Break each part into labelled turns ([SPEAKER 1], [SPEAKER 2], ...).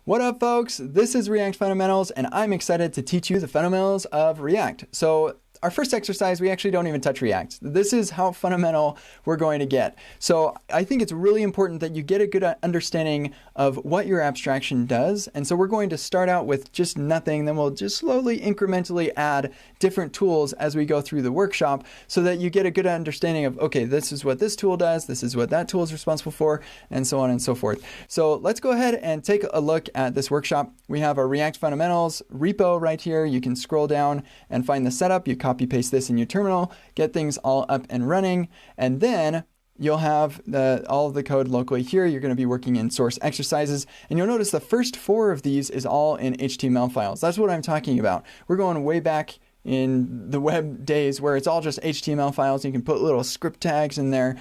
[SPEAKER 1] What up, folks? This is React Fundamentals, and I'm excited to teach you the fundamentals of React. So our first exercise, we actually don't even touch React. This is how fundamental we're going to get. So I think it's really important that you get a good understanding of what your abstraction does. And so we're going to start out with just nothing, then we'll just slowly, incrementally add different tools as we go through the workshop so that you get a good understanding of, okay, this is what this tool does, this is what that tool is responsible for, and so on and so forth. So let's go ahead and take a look at this workshop. We have our React Fundamentals repo right here. You can scroll down and find the setup. You copy paste this in your terminal, get things all up and running, and then you'll have all of the code locally here. You're going to be working in source exercises, and you'll notice the first 4 of these is all in HTML files. That's what I'm talking about. We're going way back in the web days where it's all just HTML files. You can put little script tags in there.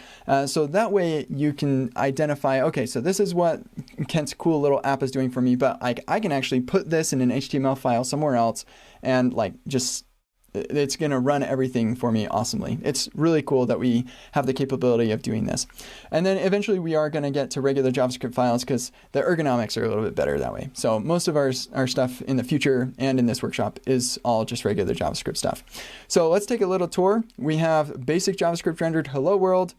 [SPEAKER 1] So that way you can identify, okay, so this is what Kent's cool little app is doing for me, but I can actually put this in an HTML file somewhere else and it's going to run everything for me awesomely. It's really cool that we have the capability of doing this. And then eventually we are going to get to regular JavaScript files because the ergonomics are a little bit better that way. So most of our stuff in the future and in this workshop is all just regular JavaScript stuff. So let's take a little tour. We have basic JavaScript rendered hello world.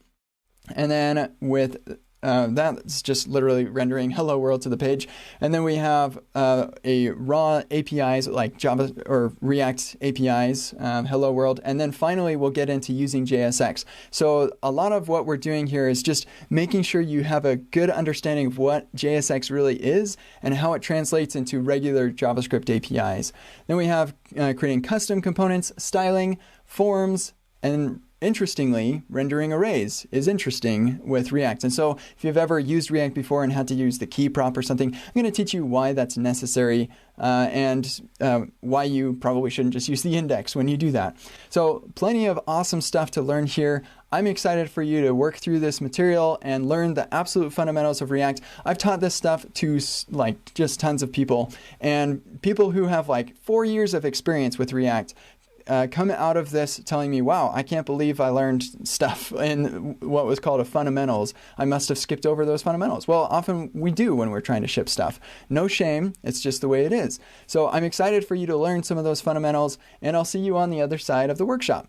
[SPEAKER 1] And then with that's just literally rendering hello world to the page. And then we have a raw APIs like Java or React APIs, hello world. And then finally, we'll get into using JSX. So a lot of what we're doing here is just making sure you have a good understanding of what JSX really is and how it translates into regular JavaScript APIs. Then we have creating custom components, styling, forms, and interestingly, rendering arrays is interesting with React. And so if you've ever used React before and had to use the key prop or something, I'm going to teach you why that's necessary and why you probably shouldn't just use the index when you do that. So plenty of awesome stuff to learn here. I'm excited for you to work through this material and learn the absolute fundamentals of React. I've taught this stuff to just tons of people, and people who have 4 years of experience with React come out of this telling me, wow, I can't believe I learned stuff in what was called a fundamentals. I must have skipped over those fundamentals. Well, often we do when we're trying to ship stuff. No shame. It's just the way it is. So I'm excited for you to learn some of those fundamentals, and I'll see you on the other side of the workshop.